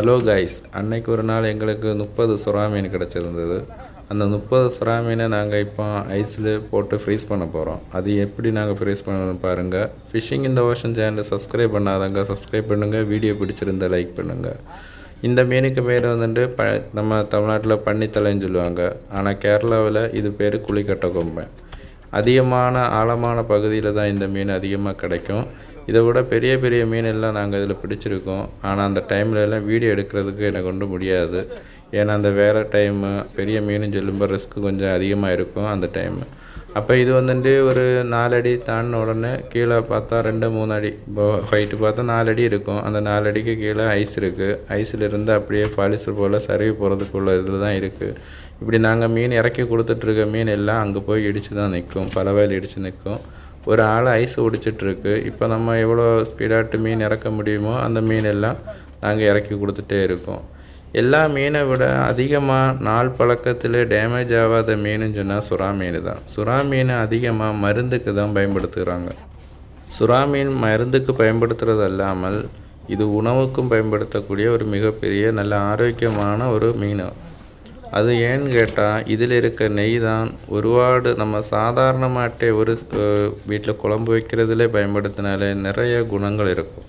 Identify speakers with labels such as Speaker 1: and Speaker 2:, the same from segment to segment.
Speaker 1: Hello guys, அன்னைக்கு ஒரு நாள் எங்களுக்கு 30 சுறா மீன் கிடச்சிருந்தது. அந்த 30 சுறா மீனை நாங்கள் இப்போ ஐஸில் போட்டு ஃப்ரீஸ் பண்ண போகிறோம். அது எப்படி நாங்கள் ஃப்ரீஸ் பண்ணணும்னு பாருங்கள். ஃபிஷிங் இந்த ஓஷன் சேனலை சப்ஸ்கிரைப் பண்ணாதவங்க சப்ஸ்கிரைப் பண்ணுங்கள். வீடியோ பிடிச்சிருந்தால் லைக் பண்ணுங்கள். இந்த மீனுக்கு பேர் வந்துட்டு நம்ம தமிழ்நாட்டில் பன்னித்தலைன்னு சொல்லுவாங்க. ஆனால் கேரளாவில் இது பேர் குழிக்கட்டை கொம்பை. அதிகமான ஆழமான பகுதியில் தான் இந்த மீன் அதிகமாக கிடைக்கும். இதை விட பெரிய பெரிய மீன் எல்லாம் நாங்கள் இதில் பிடிச்சிருக்கோம். ஆனால் அந்த டைமில் எல்லாம் வீடியோ எடுக்கிறதுக்கு எனக்கு கொண்டு முடியாது. ஏன்னா அந்த வேறு டைமு பெரிய மீன் சொல்லும்போது ரிஸ்க்கு கொஞ்சம் அதிகமாக இருக்கும் அந்த டைமு. அப்போ இது வந்துட்டு ஒரு 4 அடி தாண்டின உடனே கீழே பார்த்தா 2-3 அடி ஹைட்டு பார்த்தா 4 அடி இருக்கும். அந்த 4 அடிக்கு கீழே ஐஸ் இருக்குது. ஐஸில் இருந்து அப்படியே பாலிஸ்டர் போல் சருவி போகிறதுக்குள்ள இதில் தான் இருக்குது. இப்படி நாங்கள் மீன் இறக்கி கொடுத்துட்ருக்க மீன் எல்லாம் அங்கே போய் இடித்து தான் நிற்கும். பல வயல் இடித்து நிற்கும். ஒரு ஆள் ஐஸ் ஒடிச்சிட்ருக்கு. இப்போ நம்ம எவ்வளோ ஸ்பீடாட்டு மீன் இறக்க முடியுமோ அந்த மீன் எல்லாம் நாங்கள் இறக்கி கொடுத்துட்டே இருக்கோம். எல்லா மீனை விட அதிகமாக நாள் பழக்கத்தில் டேமேஜ் ஆகாத மீனுன்னு சொன்னால் சுறா மீன் தான். சுறா மீன் அதிகமாக மருந்துக்கு தான் பயன்படுத்துகிறாங்க. சுறா மீன் மருந்துக்கு பயன்படுத்துகிறது இல்லாமல் இது உணவுக்கும் பயன்படுத்தக்கூடிய ஒரு மிகப்பெரிய நல்ல ஆரோக்கியமான ஒரு மீன். அது ஏன்னு கேட்டால் இதில் இருக்க நெய் தான் ஒருபாடு நம்ம சாதாரணமாட்டே ஒரு வீட்டில் குழம்பு வைக்கிறதுலே பயன்படுத்தினாலே நிறைய குணங்கள் இருக்கும்.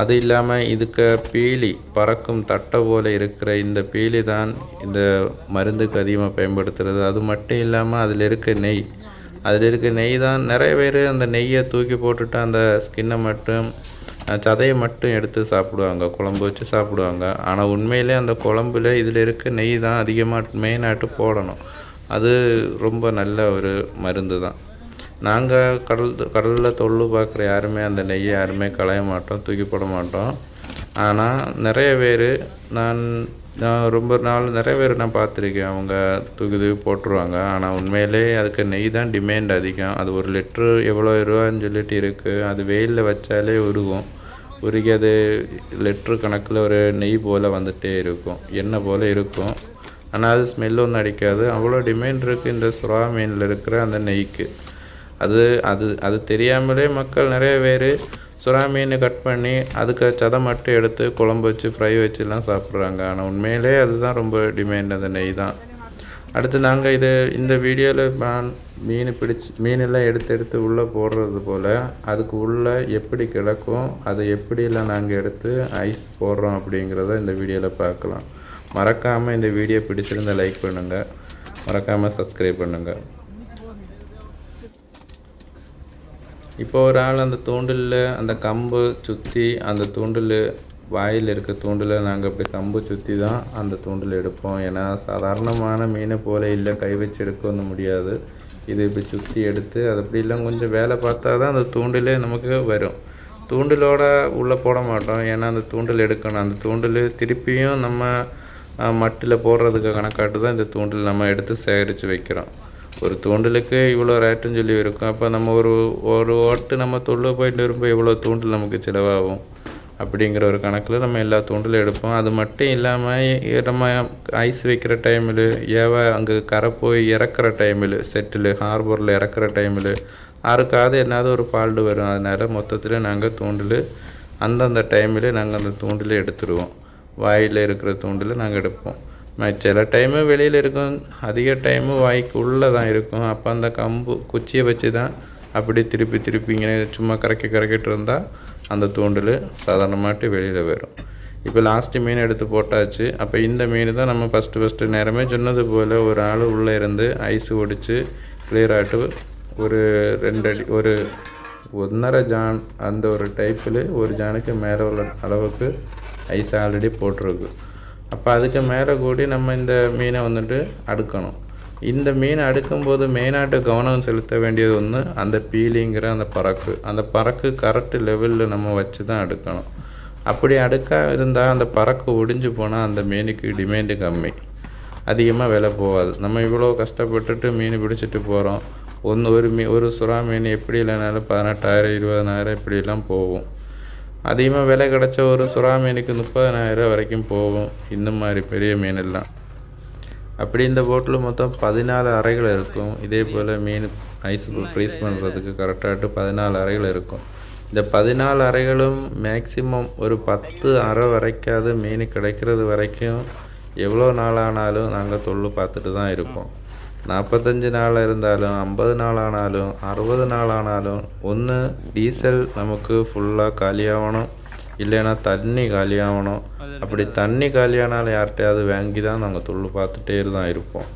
Speaker 1: அது இல்லாமல் இதுக்கு பீலி பறக்கும் தட்டை போல் இருக்கிற இந்த பீலி தான் இந்த மருந்துக்கு அதிகமாக பயன்படுத்துகிறது. அது மட்டும் இல்லாமல் அதில் இருக்க நெய் தான் நிறைய பேர் அந்த நெய்யை தூக்கி போட்டுட்டு அந்த ஸ்கின்னை மட்டும் சதையை மட்டும் எடுத்து சாப்பிடுவாங்க, குழம்பு வச்சு சாப்பிடுவாங்க. ஆனால் உண்மையிலே அந்த குழம்புல இதில் இருக்க நெய் தான் அதிகமாக மெயினாட்டு போடணும். அது ரொம்ப நல்ல ஒரு மருந்து தான். நாங்கள் கடலில் தொழில் பார்க்குற யாருமே அந்த நெய்யை யாருமே களைய மாட்டோம், தூக்கி போட மாட்டோம். ஆனால் நிறைய பேர் நான் ரொம்ப நாள் நிறைய பேர் நான் பார்த்துருக்கேன். அவங்க தூக்கி போட்டுருவாங்க. ஆனால் உண்மையிலே அதுக்கு நெய் தான் டிமாண்ட் அதிகம். அது 1 லிட்ரு எவ்வளோ ரூபான்னு சொல்லிட்டு இருக்குது. அது வெயிலில் வச்சாலே உருகி அது லிட்ரு கணக்கில் ஒரு நெய் போல் வந்துகிட்டே இருக்கும், எண்ணெய் போல் இருக்கும். ஆனால் அது ஸ்மெல் ஒன்றும் அடிக்காது. அவ்வளோ டிமாண்ட் இருக்குது இந்த சுறா மீனில் இருக்கிற அந்த நெய்க்கு. அது தெரியாமலே மக்கள் நிறைய பேர் சுறா மீன் கட் பண்ணி அதுக்கு சதை மட்டும் எடுத்து குழம்பு வச்சு ஃப்ரை வச்சுலாம் சாப்பிட்றாங்க. ஆனால் உண்மையிலே அதுதான் ரொம்ப டிமாண்ட், அந்த நெய் தான். அடுத்து நாங்கள் இந்த வீடியோவில் மீனெல்லாம் எடுத்து உள்ளே போடுறது போல் அதுக்கு உள்ளே எப்படி கிடக்கும், அதை எப்படியெல்லாம் நாங்கள் எடுத்து ஐஸ் போடுறோம் அப்படிங்கிறத இந்த வீடியோவில் பார்க்கலாம். மறக்காமல் இந்த வீடியோ பிடிச்சிருந்தால் லைக் பண்ணுங்கள், மறக்காமல் சப்ஸ்கிரைப் பண்ணுங்கள். இப்போ ஒரு ஆள் அந்த தூண்டில் அந்த கம்பு சுற்றி அந்த தூண்டில் வாயில் இருக்க தூண்டில் நாங்கள் இப்படி கம்பு சுற்றி தான் அந்த தூண்டில் எடுப்போம். ஏன்னா சாதாரணமான மீனை போல் இல்லை, கை வச்சு எடுக்க முடியாது. இது இப்படி சுற்றி எடுத்து அது அப்படிலாம் கொஞ்சம் வேலை பார்த்தா தான் அந்த தூண்டிலே நமக்கு வரும். தூண்டிலோடு உள்ளே போட மாட்டோம். ஏன்னா அந்த தூண்டில் எடுக்கணும். அந்த தூண்டில் திருப்பியும் நம்ம மட்டில் போடுறதுக்கு கணக்காட்டு தான் இந்த தூண்டில் நம்ம எடுத்து சேகரித்து வைக்கிறோம். ஒரு தூண்டிலுக்கு இவ்வளோ ரேட்டுன்னு சொல்லி இருக்கும். அப்போ நம்ம ஒரு ஓட்டு நம்ம தொழில் போயிட்டு வரும்போது எவ்வளோ தூண்டில் நமக்கு சிலவாகும் அப்படிங்கிற ஒரு கணக்கில் நம்ம எல்லா தூண்டிலும் எடுப்போம். அது மட்டும் இல்லாமல் நம்ம ஐஸ் வைக்கிற டைமில் அங்கே கரை போய் இறக்குற டைமில் செட்டில் ஹார்பரில் இறக்குற டைமில் யாருக்காவது என்னாவது ஒரு ஃபால்ட்டு வரும். அதனால் மொத்தத்தில் நாங்கள் தூண்டில் அந்தந்த டைமில் நாங்கள் அந்த தூண்டில் எடுத்துடுவோம். வாயில் இருக்கிற தூண்டில் நாங்கள் எடுப்போம். சில டைமு வெளியில் இருக்கும், அதிக டைமு வாய்க்கு உள்ளே தான் இருக்கும். அப்போ அந்த கம்பு குச்சியை வச்சு தான் அப்படி திருப்பிங்க சும்மா கறக்கிட்டு இருந்தால் அந்த தூண்டில் சாதாரணமாட்டு வெளியில் வரும். இப்போ லாஸ்ட்டு மீன் எடுத்து போட்டாச்சு. அப்போ இந்த மீன் தான் நம்ம ஃபஸ்ட்டு நேரமே சொன்னது போல் ஒரு ஆள் உள்ளே இருந்து ஐஸ் ஒடிச்சு கிளியராகிட்டு ஒரு 2 அடி ஒரு 1.5 ஜான் அந்த ஒரு டைப்பில் ஒரு ஜானுக்கு மேலே உள்ள அளவுக்கு ஐஸ் ஆல்ரெடி போட்டிருக்கு. அப்போ அதுக்கு மேலே கூடி நம்ம இந்த மீனை வந்துட்டு அடுக்கணும். இந்த மீனை அடுக்கும்போது மெயினாட்டு கவனம் செலுத்த வேண்டியது ஒன்று அந்த பீலிங்கிற அந்த பறக்கு கரெக்டு லெவலில் நம்ம வச்சு தான் அடுக்கணும். அப்படி அடுக்க இருந்தால் அந்த பறக்கு ஒடிஞ்சு போனால் அந்த மீனுக்கு டிமாண்டு கம்மி, அதிகமாக விலை போகாது. நம்ம இவ்வளோ கஷ்டப்பட்டுட்டு மீன் பிடிச்சிட்டு போகிறோம். ஒரு சுறா மீன் எப்படி இல்லைனாலும் 18,000 20,000 இப்படிலாம் போகும். அதிகமாக விலை கிடச்ச ஒரு சுறா மீனுக்கு 30,000 வரைக்கும் போகும். இந்த மாதிரி பெரிய மீனெல்லாம். அப்படி இந்த போட்டில் மொத்தம் 14 அறைகள் இருக்கும். இதே போல் மீன் ஐஸ் ஃப்ரீஸ் பண்ணுறதுக்கு கரெக்டாகிட்டு 14 அறைகள் இருக்கும். இந்த 14 அறைகளும் மேக்ஸிமம் ஒரு 10 அறை வரைக்காவது மீன் கிடைக்கிறது வரைக்கும் எவ்வளோ நாளானாலும் நாங்கள் தொழில் பார்த்துட்டு தான் இருப்போம். 45 நாள் இருந்தாலும் 50 நாள் ஆனாலும் 60 நாள் ஆனாலும் ஒன்று டீசல் நமக்கு ஃபுல்லாக காலியாகணும், இல்லைன்னா தண்ணி காலியாகணும். அப்படி தண்ணி காலியானாலும் யார்கிட்டையாவது வாங்கி தான் நாங்கள் தொழில் பார்த்துட்டே தான் இருப்போம்.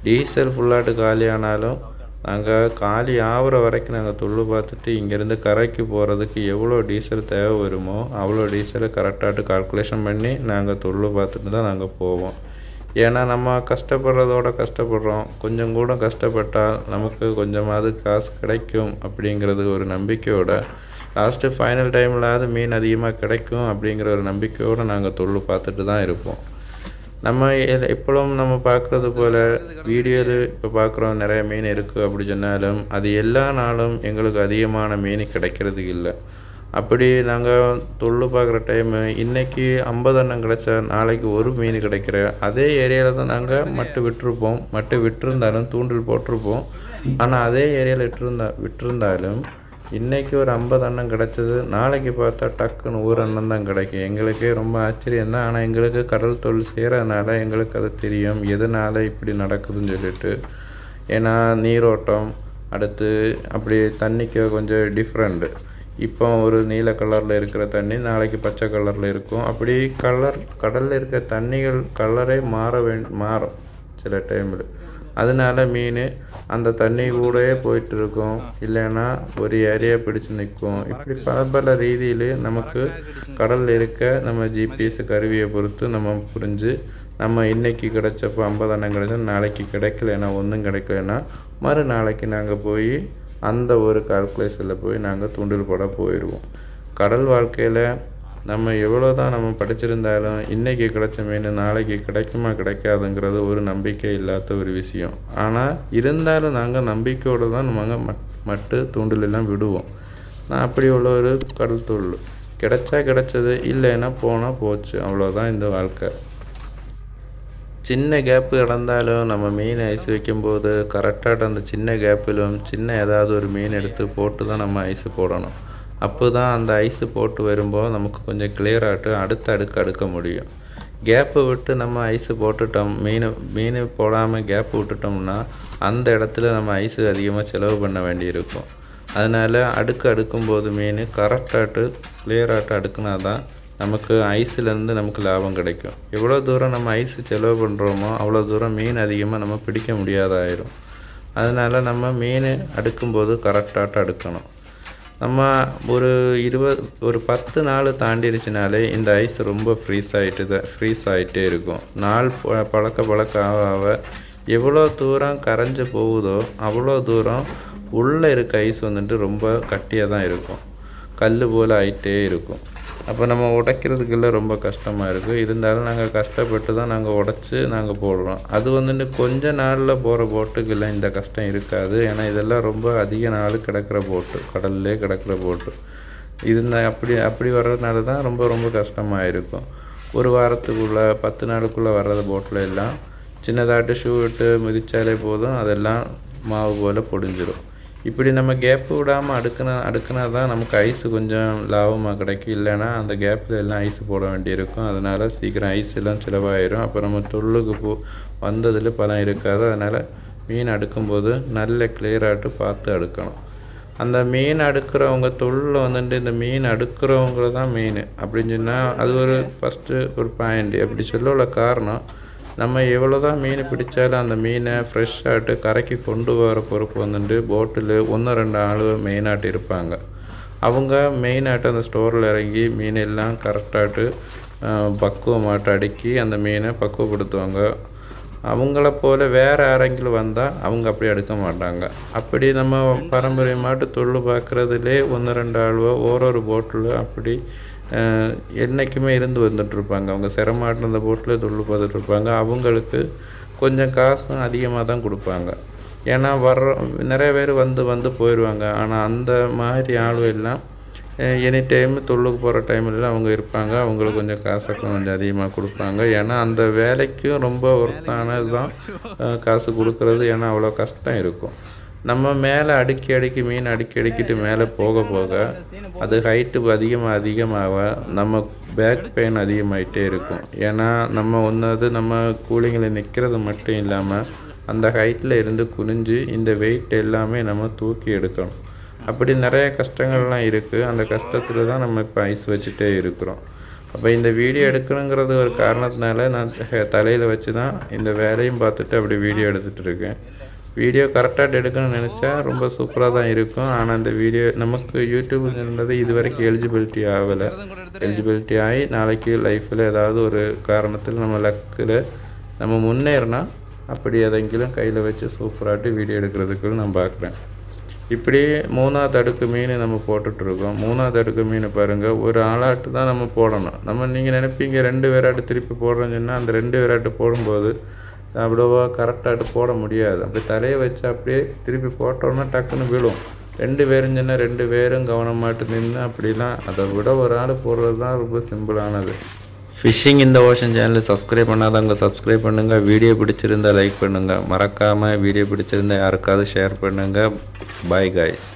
Speaker 1: டீசல் ஃபுல்லாட்டு காலியானாலும் நாங்கள் காலி ஆகிற வரைக்கும் நாங்கள் தொழில் பார்த்துட்டு இங்கேருந்து கரைக்கு போகிறதுக்கு எவ்வளோ டீசல் தேவை வருமோ அவ்வளோ டீசலை கரெக்டாகிட்டு கால்குலேஷன் பண்ணி நாங்கள் தொழில் பார்த்துட்டு தான் நாங்கள் போவோம். ஏன்னா நம்ம கஷ்டப்படுறதோட கஷ்டப்படுறோம், கொஞ்சம் கூட கஷ்டப்பட்டால் நமக்கு கொஞ்சமாவது காசு கிடைக்கும் அப்படிங்கிறது ஒரு நம்பிக்கையோட லாஸ்ட்டு ஃபைனல் டைம்லாவது மீன் அதிகமாக கிடைக்கும் அப்படிங்கிற ஒரு நம்பிக்கையோடு நாங்கள் தொழில் பார்த்துட்டு தான் இருப்போம். நம்ம எப்பளும் நம்ம பார்க்குறது போல் வீடியோவில் இப்போ பார்க்குறோம் நிறைய மீன் இருக்குது அப்படி சொன்னாலும் அது எல்லா நாளும் எங்களுக்கு அதிகமான மீன் கிடைக்கிறது இல்லை. அப்படி நாங்கள் தொழில் பார்க்குற டைமு இன்றைக்கி 50 எண்ணம் கிடச்சா நாளைக்கு ஒரு மீன் கிடைக்கிற அதே ஏரியாவில் தான் நாங்கள் மட்டு விட்டுருப்போம். மட்டு விட்டுருந்தாலும் தூண்டில் போட்டிருப்போம். ஆனால் அதே ஏரியாவில் விட்டுருந்தாலும் இன்றைக்கி ஒரு 50 எண்ணம் கிடச்சது, நாளைக்கு பார்த்தா டக்குன்னு 1 எண்ணம் தான் கிடைக்கும். எங்களுக்கே ரொம்ப ஆச்சரியம் தான். ஆனால் எங்களுக்கு கடல் தொழில் செய்கிறதுனால எங்களுக்கு அது தெரியும் எதனால் இப்படி நடக்குதுன்னு சொல்லிட்டு. ஏன்னா நீரோட்டம் அடுத்து அப்படி தண்ணிக்கு கொஞ்சம் டிஃப்ரெண்ட்டு. இப்போ ஒரு நீல கலரில் இருக்கிற தண்ணி நாளைக்கு பச்சை கலரில் இருக்கும். அப்படி கடலில் இருக்கிற தண்ணிகள் கலரே மாறும் சில டைமில். அதனால மீன் அந்த தண்ணி கூடயே போயிட்டு இருக்கும், இல்லைன்னா ஒரு ஏரியா பிடிச்சு நிற்கும். இப்படி பல ரீதியில் நமக்கு கடலில் இருக்க நம்ம ஜிபிஎஸ் கருவியை பொறுத்து நம்ம புரிஞ்சு நம்ம இன்றைக்கி கிடைச்சப்போ 50 எண்ணம் கிடைச்சா நாளைக்கு கிடைக்கலன்னா ஒன்றும் கிடைக்கலன்னா மறுநாளைக்கு நாங்கள் போய் அந்த ஒரு கால்குலேஷனில் போய் நாங்கள் தூண்டில் போட போயிடுவோம். கடல் வாழ்க்கையில் நம்ம எவ்வளோ தான் நம்ம படிச்சிருந்தாலும் இன்றைக்கி கிடைச்ச மீன் நாளைக்கு கிடைக்குமா கிடைக்காதுங்கிறது ஒரு நம்பிக்கை இல்லாத ஒரு விஷயம். ஆனால் இருந்தாலும் நாங்கள் நம்பிக்கையோடு தான் நம்ம மட்டு தூண்டில் எல்லாம் விடுவோம். நான் அப்படி உள்ள ஒரு கடல் தொழில் கிடைச்சா கிடைச்சது, இல்லைன்னா போனால் போச்சு, அவ்வளோதான் இந்த வாழ்க்கை. சின்ன கேப்பு கிடந்தாலும் நம்ம மீன் ஐஸ் வைக்கும்போது கரெக்டாக அந்த சின்ன கேப்பிலும் சின்ன ஏதாவது ஒரு மீன் எடுத்து போட்டு தான் நம்ம ஐஸு போடணும். அப்போ தான் அந்த ஐஸு போட்டு வரும்போது நமக்கு கொஞ்சம் கிளியராகிட்டு அடுத்த அடுக்க முடியும். கேப்பு விட்டு நம்ம ஐஸு போட்டுட்டோம், மீன் போடாமல் கேப்பு விட்டுட்டோம்னா அந்த இடத்துல நம்ம ஐஸு அதிகமாக செலவு பண்ண வேண்டியிருக்கும். அதனால் அடுக்கும்போது மீன் கரெக்டாகிட்டு கிளியராகிட்டு அடுக்குனா தான் நமக்கு ஐஸுலேருந்து நமக்கு லாபம் கிடைக்கும். எவ்வளோ தூரம் நம்ம ஐஸு செலவு பண்ணுறோமோ அவ்வளோ தூரம் மீன் அதிகமாக நம்ம பிடிக்க முடியாதாயிரும். அதனால் நம்ம மீன் அடுக்கும்போது கரெக்டாகிட்டு அடுக்கணும். நம்ம ஒரு 10 நாள் தாண்டிடுச்சுனாலே இந்த ஐஸ் ரொம்ப ஃப்ரீஸ் ஆகிட்டே இருக்கும். நாள் பழக்க ஆக எவ்வளோ தூரம் கரைஞ்சி போகுதோ அவ்வளோ தூரம் உள்ளே இருக்க ஐஸ் வந்துட்டு ரொம்ப கட்டியாக தான் இருக்கும், கல் போல் ஆகிட்டே இருக்கும். அப்போ நம்ம உடைக்கிறதுக்கெல்லாம் ரொம்ப கஷ்டமாக இருக்குது. இருந்தாலும் நாங்கள் கஷ்டப்பட்டு தான் நாங்கள் உடச்சி நாங்கள் போடுறோம். அது வந்துட்டு கொஞ்ச நாளில் போகிற போட்டுக்கெல்லாம் இந்த கஷ்டம் இருக்காது. ஏன்னா இதெல்லாம் ரொம்ப அதிக நாள் கிடக்கிற போட்டு, கடல்லே கிடக்கிற போட்டு. அப்படி வர்றதுனால தான் ரொம்ப கஷ்டமாக இருக்கும். ஒரு வாரத்துக்குள்ளே 10 நாளுக்குள்ளே வர்றது போட்டில் எல்லாம் சின்னதாட்டு ஷூ விட்டு மிதித்தாலே போதும், அதெல்லாம் மாவு போல் பொடிஞ்சிடும். இப்படி நம்ம கேப்பு விடாமல் அடுக்குனா தான் நமக்கு ஐஸு கொஞ்சம் லாபமாக கிடைக்கும். இல்லைன்னா அந்த கேப்பில் எல்லாம் ஐஸு போட வேண்டியிருக்கும். அதனால் சீக்கிரம் ஐஸ் எல்லாம் சிலவாயிடும். அப்போ நம்ம தொழிலுக்கு வந்ததில் பலம் இருக்காது. அதனால் மீன் அடுக்கும்போது நல்ல கிளியராகிட்டு பார்த்து அடுக்கணும். அந்த மீன் அடுக்கிறவங்க தொழிலில் வந்துட்டு இந்த மீன் அடுக்கிறவங்கள தான் மீன் அப்படின்னு சொன்னால் அது ஃபஸ்ட்டு ஒரு பாயிண்ட். அப்படி சொல்ல காரணம், நம்ம எவ்வளோ தான் மீன் பிடிச்சாலும் அந்த மீனை ஃப்ரெஷ்ஷாகிட்டு கரைக்கு கொண்டு வர பொறுப்பு வந்துட்டு போட்டில் 1-2 ஆள் மெயினாகிட்டு இருப்பாங்க. அவங்க மெயினாகிட்டு அந்த ஸ்டோரில் இறங்கி மீன் எல்லாம் கரெக்டாகிட்டு பக்குவமாட்டு அடுக்கி அந்த மீனை பக்குவப்படுத்துவாங்க. அவங்கள போல் வேறு யாரெങ്കിലും வந்தால் அவங்க அப்படி எடுக்க மாட்டாங்க. அப்படி நம்ம பாரம்பரியமாட்டு தொழில் பார்க்குறதுலே 1-2 ஆளுவோ ஒரு போட்டில் அப்படி என்றைக்குமே இருந்து வந்துட்டுருப்பாங்க. அவங்க சிரமாட்டு அந்த போட்டில் தொழில் பார்த்துட்ருப்பாங்க. அவங்களுக்கு கொஞ்சம் காசும் அதிகமாக தான் கொடுப்பாங்க. ஏன்னா நிறைய பேர் வந்து போயிடுவாங்க. ஆனால் அந்த மாதிரி ஆளும் எல்லாம் எனி டைம் தொழிலுக்கு போகிற டைம்லாம் அவங்க இருப்பாங்க. அவங்களுக்கு கொஞ்சம் காசை கொஞ்சம் அதிகமாக கொடுப்பாங்க. ஏன்னா அந்த வேலைக்கும் ரொம்ப ஒர்த்தானது தான் காசு கொடுக்குறது. ஏன்னா அவ்வளோ கஷ்டம் இருக்கும். நம்ம மேலே அடுக்கி மீன் அடுக்கிட்டு மேலே போக போக அது ஹைட்டு அதிகமாக நம்ம பேக் பெயின் அதிகமாகிட்டே இருக்கும். ஏன்னா நம்ம நம்ம கூலிங்கில் நிற்கிறது மட்டும் இல்லாமல் அந்த ஹைட்டில் இருந்து குனிஞ்சு இந்த வெயிட் எல்லாமே நம்ம தூக்கி எடுக்கணும். அப்படி நிறைய கஷ்டங்கள்லாம் இருக்குது. அந்த கஷ்டத்தில் தான் நம்ம இப்போ ஐஸ் வச்சுட்டே இருக்கிறோம். அப்போ இந்த வீடியோ எடுக்கணுங்கிறது ஒரு காரணத்தினால நான் தலையில் வச்சு தான் இந்த வேலையும் பார்த்துட்டு அப்படி வீடியோ எடுத்துகிட்டு இருக்கேன். வீடியோ கரெக்டாக எடுக்கணும்னு நினச்சா ரொம்ப சூப்பராக தான் இருக்கும். ஆனால் இந்த வீடியோ நமக்கு யூடியூப்ன்றது இது வரைக்கும் எலிஜிபிலிட்டி ஆகலை. எலிஜிபிலிட்டி ஆகி நாளைக்கு லைஃப்பில் ஏதாவது ஒரு காரணத்தில் நம்ம லக்கில் நம்ம முன்னேறினா அப்படி எதெങ്കിലും கையில் வச்சு சூப்பராகிட்டு வீடியோ எடுக்கிறதுக்கு நான் பார்க்குறேன். இப்படி 3வது அடுக்கு மீன் நம்ம போட்டுட்ருக்கோம். 3வது அடுக்கு மீன் பாருங்கள், ஒரு ஆளாட்டு தான் நம்ம போடணும். நீங்கள் நினைப்பீங்க 2 விராட்டு திருப்பி போடுறோன்னு சொன்னால் அந்த 2 விராட்டு போடும்போது அவ்வளோவா கரெக்டாகிட்டு போட முடியாது. அப்படி தலையை வச்சு அப்படியே திருப்பி போட்டோன்னா டக்குன்னு விழும். 2 பேரும் சொன்னால் 2 பேரும் கவனமாட்டு நின்று அப்படிலாம் அதை விட ஒரு ஆள் போடுறது தான் ரொம்ப சிம்பிளானது. ஃபிஷிங் இந்த ஓஷன் சேனல் சப்ஸ்கிரைப் பண்ணாதவங்க சப்ஸ்கிரைப் பண்ணுங்கள். வீடியோ பிடிச்சிருந்தால் லைக் பண்ணுங்கள். மறக்காமல் வீடியோ பிடிச்சிருந்தால் யாருக்காவது ஷேர் பண்ணுங்கள். Bye guys.